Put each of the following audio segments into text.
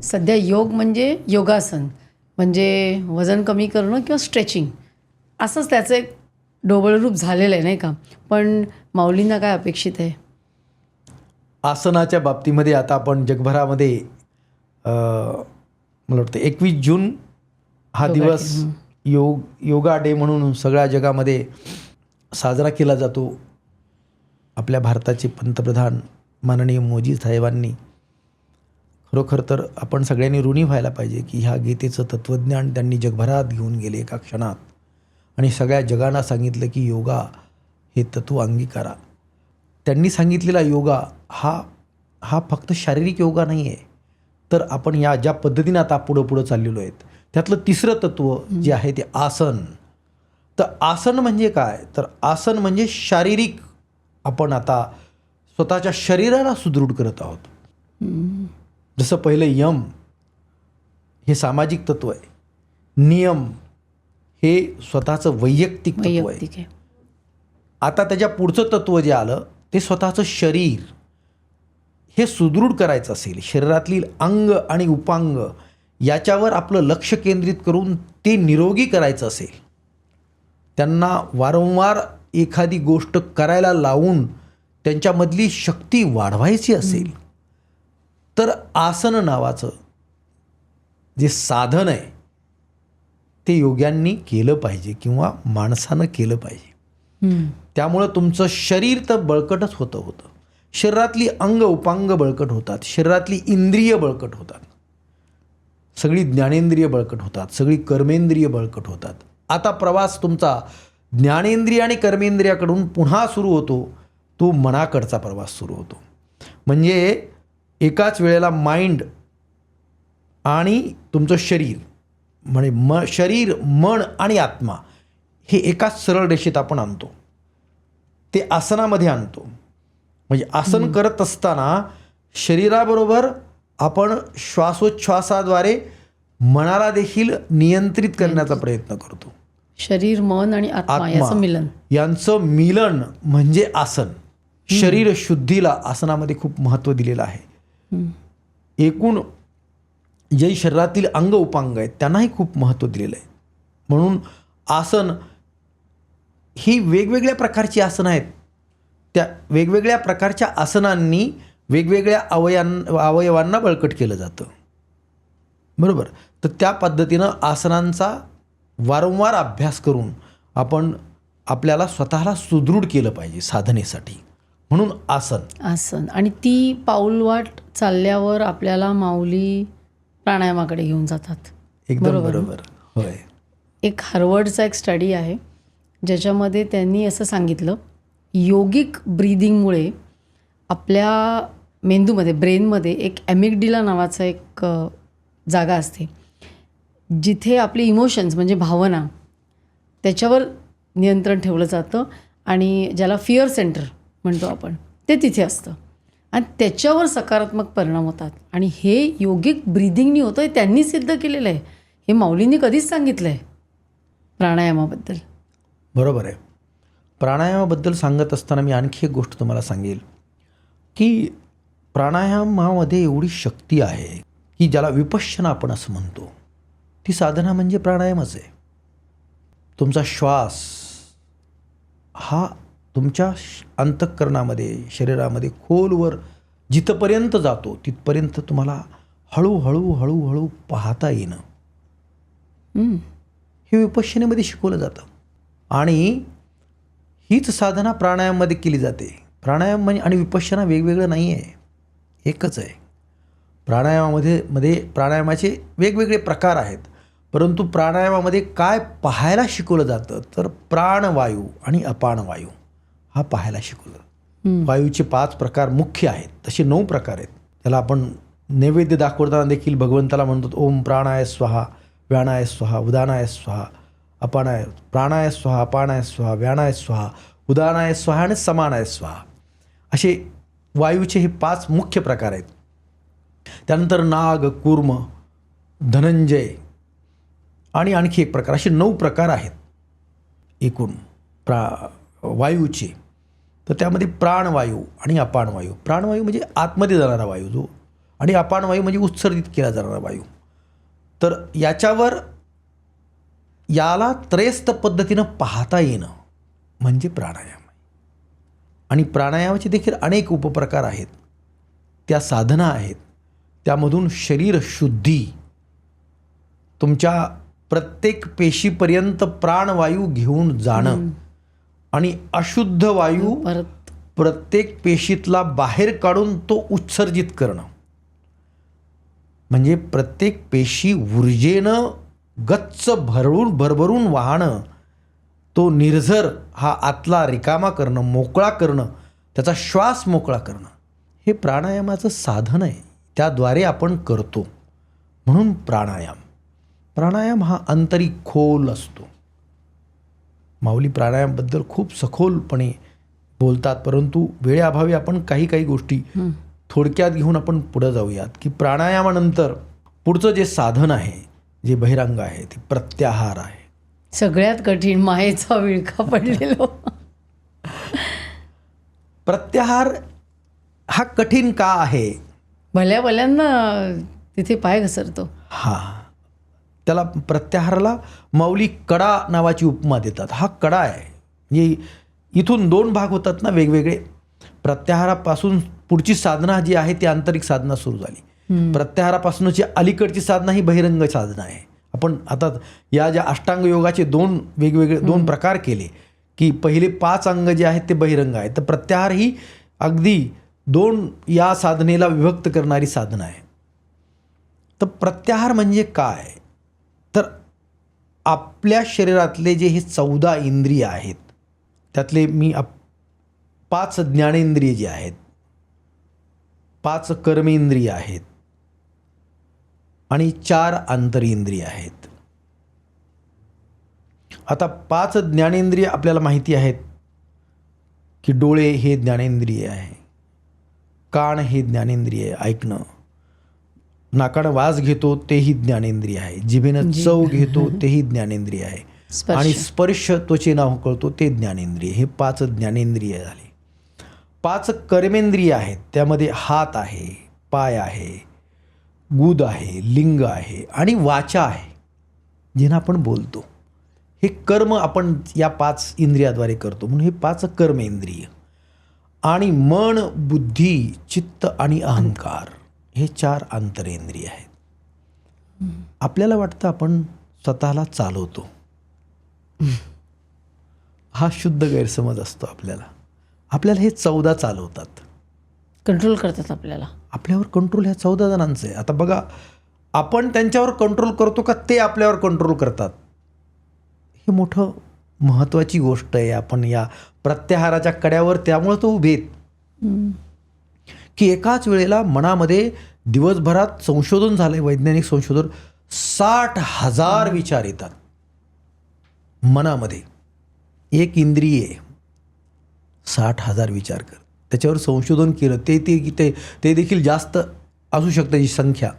सध्या योग म्हणजे योगासन, म्हणजे वजन कमी करणं किंवा स्ट्रेचिंग असंच त्याचं एक ढोबळ रूप झालेलं आहे, नाही का? पण माऊलींना काय अपेक्षित आहे? आसनाच्या बाबतीमध्ये आता आपण जगभरामध्ये मला वाटतं 21 जून हा योगा दिवस डे. योगा डे म्हणून सगळ्या जगामध्ये साजरा केला जातो. आपल्या भारताचे पंतप्रधान माननीय मोदी साहेबांनी खरोखर तर आपण सगळ्यांनी ऋणी व्हायला पाहिजे की ह्या गीतेचं तत्त्वज्ञान त्यांनी जगभरात घेऊन गेले एका क्षणात आणि सगळ्या जगांना सांगितलं की योगा हे तत्त्व अंगीकारा. त्यांनी सांगितलेला योगा हा फक्त शारीरिक योगा नाही आहे, तर आपण या ज्या पद्धतीनं आता पुढं चाललेलो आहेत त्यातलं तिसरं तत्त्व जे आहे ते आसन. तर आसन म्हणजे काय? तर आसन म्हणजे शारीरिक, आपण आता स्वतःच्या शरीराला सुदृढ करत आहोत. जसं पहिलं यम हे सामाजिक तत्त्व आहे, नियम हे स्वतःचं वैयक्तिक तत्त्व आहे. आता त्याच्या पुढचं तत्त्व जे आलं ते स्वतःचं शरीर हे सुदृढ करायचं असेल, शरीरातली अंग आणि उपांग याच्यावर आपलं लक्ष केंद्रित करून ते निरोगी करायचं असेल, त्यांना वारंवार एखादी गोष्ट करायला लावून त्यांच्यामधली शक्ती वाढवायची असेल, तर आसन नावाचं जे साधन आहे ते योग्यांनी केलं पाहिजे किंवा माणसानं केलं पाहिजे. त्यामुळं तुमचं शरीर तर बळकटच होतं. शरीरातली अंग उपांग बळकट होतात, शरीरातली इंद्रिय बळकट होतात, सगळी ज्ञानेंद्रिय बळकट होतात, सगळी कर्मेंद्रिय बळकट होतात. आता प्रवास तुमचा ज्ञानेंद्रिय आणि कर्मेंद्रियाकडून पुन्हा सुरू होतो, तो मनाकडचा प्रवास सुरू होतो. म्हणजे एकाच वेळेला माइंड आणि तुमचं शरीर, म्हणजे शरीर, मन आणि आत्मा हे एकाच सरळ रेषेत आपण आणतो, ते आसनामध्ये आणतो. म्हणजे आसन करत असताना शरीराबरोबर आपण श्वासोच्छ्वासाद्वारे मनाला देखील नियंत्रित करण्याचा प्रयत्न करतो. शरीर, मन आणि आत्मा याचं मिलन, यांचं मिलन म्हणजे आसन. शरीर शुद्धीला आसनामध्ये खूप महत्त्व दिलेलं आहे. एकूण जे शरीरातील अंग उपांग आहेत त्यांनाही खूप महत्त्व दिलेलं आहे. म्हणून आसन ही वेगवेगळ्या प्रकारची आसनं आहेत. त्या वेगवेगळ्या प्रकारच्या आसनांनी वेगवेगळ्या अवयवांना बळकट केलं जातं, बरोबर. तर त्या पद्धतीनं आसनांचा वारंवार अभ्यास करून आपण आपल्याला स्वतःला सुदृढ केलं पाहिजे साधनेसाठी, म्हणून आसन. आणि ती पाऊलवाट चालल्यावर आपल्याला माऊली प्राणायामाकडे घेऊन जातात. एकदम बरोबर. होय. एक हार्वर्डचा एक स्टडी आहे ज्याच्यामध्ये त्यांनी असं सांगितलं, योगिक ब्रीदिंगमुळे आपल्या मेंदूमध्ये, ब्रेनमध्ये एक ॲमिग्डिला नावाचा एक जागा असते जिथे आपले इमोशन्स म्हणजे भावना त्याच्यावर नियंत्रण ठेवलं जातं आणि ज्याला फिअर सेंटर म्हणतो आपण, ते तिथे असतं आणि त्याच्यावर सकारात्मक परिणाम होतात. आणि हे योगिक ब्रीदिंगनी होतं, हे त्यांनी सिद्ध केलेलं आहे. हे माऊलींनी कधीच सांगितलं आहे प्राणायामाबद्दल. बरोबर आहे. प्राणायामाबद्दल सांगत असताना मी आणखी एक गोष्ट तुम्हाला सांगेल की प्राणायामामध्ये एवढी शक्ती आहे की ज्याला विपश्यना आपण असं म्हणतो, ती साधना म्हणजे प्राणायामच आहे. तुमचा श्वास हा तुमच्या अंतःकरणामध्ये, शरीरामध्ये खोलवर जिथपर्यंत जातो तिथपर्यंत तुम्हाला हळूहळू हळूहळू पाहता येणं, हे विपश्यनेमध्ये शिकवलं जातं. आणि हीच साधना प्राणायाममध्ये केली जाते. प्राणायाम म्हणजे आणि विपश्यना वेगवेगळं नाही आहे, एकच आहे. प्राणायामाचे वेगवेगळे प्रकार आहेत, परंतु प्राणायामामध्ये काय पाहायला शिकवलं जातं तर प्राणवायू आणि अपानवायू हा पाहायला शिकवलं. वायूचे 5 प्रकार मुख्य आहेत, तसे 9 प्रकार आहेत. त्याला आपण नैवेद्य दाखवताना देखील भगवंताला म्हणतो, ओम प्राणाय स्वाहा, व्यानाय स्वाहा, उदानाय स्वाहा, अपानाय, प्राणाय स्वाहा, अपानाय स्वाहा, व्यानाय स्वाहा, उदानाय स्वाहा आणि समानाय स्वाहा, असे वायूचे हे 5 मुख्य प्रकार आहेत. त्यानंतर नाग, कूर्म, धनंजय आणि आणखी एक प्रकार, असे 9 प्रकार आहेत एकूण वायूचे. तर त्यामध्ये प्राणवायू आणि अपानवायू. प्राणवायू म्हणजे आतमध्ये जाणारा वायू, जो आणि अपान वायू म्हणजे उत्सर्जित केला जाणारा वायू. तर याला त्रयस्थ पद्धतीनं पाहता येणं म्हणजे प्राणायाम. आणि प्राणायामाचे देखील अनेक उपप्रकार आहेत, त्या साधना आहेत. त्यामधून शरीर शुद्धी, तुमच्या प्रत्येक पेशीपर्यंत प्राणवायू घेऊन जाणं आणि अशुद्ध वायू परत प्रत्येक पेशीतला बाहेर काढून तो उत्सर्जित करणं, म्हणजे प्रत्येक पेशी ऊर्जेनं गच्च भरभरून वाहणं, तो निर्झर हा आतला रिकामा करणं, मोकळा करणं, त्याचा श्वास मोकळा करणं, हे प्राणायामाचं साधन आहे. त्याद्वारे आपण करतो. म्हणून प्राणायाम हा आंतरिक खोल असतो. माऊली प्राणायामबद्दल खूप सखोलपणे बोलतात, परंतु वेळेअभावी आपण काही गोष्टी थोडक्यात घेऊन आपण पुढं जाऊयात. की प्राणायामानंतर पुढचं जे साधन आहे, जे बहिरंग आहे, ते प्रत्याहार आहे. सगळ्यात कठीण, मायेचा विळखा पडलेलो. प्रत्याहार हा कठीण का आहे? भल्यांना तिथे पाय घसरतो. त्याला प्रत्याहाराला माऊली कडा नावाची उपमा देतात. हा कडा आहे, म्हणजे इथून 2 भाग होतात ना वेगवेगळे. प्रत्याहारापासून पुढची साधना जी आहे ती आंतरिक साधना सुरू झाली. प्रत्याहारापासूनची अलीकडची साधना ही बहिरंग साधना आहे. आपण आता या ज्या अष्टांग योगाचे 2 वेगवेगळे 2 प्रकार केले, की पहिले 5 अंग जे आहेत ते बहिरंग आहेत. तर प्रत्याहार ही अगदी 2 या साधनेला विभक्त करणारी साधना आहे. तर प्रत्याहार म्हणजे काय? तर आपल्या शरीरातले जे हे 14 इंद्रिय आहेत, त्यातले मी 5 ज्ञानेंद्रिय जे आहेत, 5 कर्मेंद्रिय आहेत आणि 4 आंतरेंद्रिय आहेत. आता 5 ज्ञानेंद्रिय आपल्याला माहिती आहेत की डोळे हे ज्ञानेंद्रिय आहे, कान हे ज्ञानेंद्रिय आहे, ऐकणं, नाकानं वास घेतो तेही ज्ञानेंद्रिय आहे, जिभेनं चव घेतो तेही ज्ञानेंद्रिय आहे, आणि स्पर्श त्वचेनं कळतो ते ज्ञानेंद्रिय. हे 5 ज्ञानेंद्रिय झाले. 5 कर्मेंद्रिय आहेत, त्यामध्ये हात आहे, पाय आहे, गुद आहे, लिंग आहे आणि वाचा आहे, जिनं आपण बोलतो. हे कर्म आपण या 5 इंद्रियाद्वारे करतो, म्हणून हे 5 कर्मेंद्रिय. आणि मन, बुद्धी, चित्त आणि अहंकार हे 4 आंतरेंद्रिय आहेत. आपल्याला वाटतं आपण स्वतःला चालवतो, हा शुद्ध गैरसमज असतो आपल्याला हे 14 चालवतात, कंट्रोल करतात आपल्याला. आपल्यावर कंट्रोल ह्या 14 जणांचं आहे. आता बघा, आपण त्यांच्यावर कंट्रोल करतो का ते आपल्यावर कंट्रोल करतात? हे मोठं महत्त्वाची गोष्ट आहे. आपण या प्रत्याहाराच्या कड्यावर त्यामुळं तो उभेत की एकाच वेळेला मनामध्ये दिवसभरात संशोधन झालंय, वैज्ञानिक संशोधन, 60,000 विचार येतात मनामध्ये. एक इंद्रिय 60,000 विचार कर, त्याच्यावर संशोधन केलं ते देखील जास्त असू शकतं ही संख्या,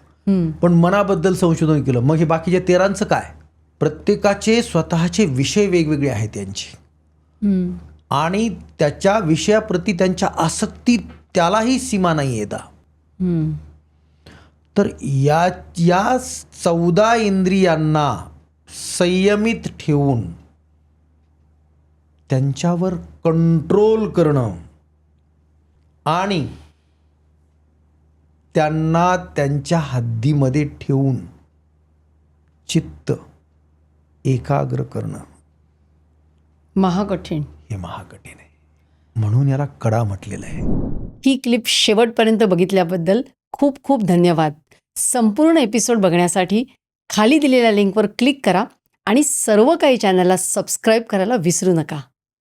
पण मनाबद्दल संशोधन केलं. मग हे बाकीच्या 13चं काय? प्रत्येकाचे स्वतःचे विषय वेगवेगळे आहेत त्यांचे, आणि त्याच्या विषयाप्रती त्यांच्या आसक्ती त्यालाही सीमा नाही येता. तर या 14 इंद्रियांना संयमित ठेवून त्यांच्यावर कंट्रोल करणं आणि त्यांना त्यांच्या हद्दीमध्ये ठेवून चित्त एकाग्र करणं महाकठीण. हे महाकठीण आहे. म्हणून याला कडा म्हटलेलं आहे. ही क्लिप शेवटपर्यंत बघितल्याबद्दल खूप खूप धन्यवाद. संपूर्ण एपिसोड बघण्यासाठी खाली दिलेल्या लिंकवर क्लिक करा आणि सर्व काही चॅनलला सबस्क्राईब करायला विसरू नका.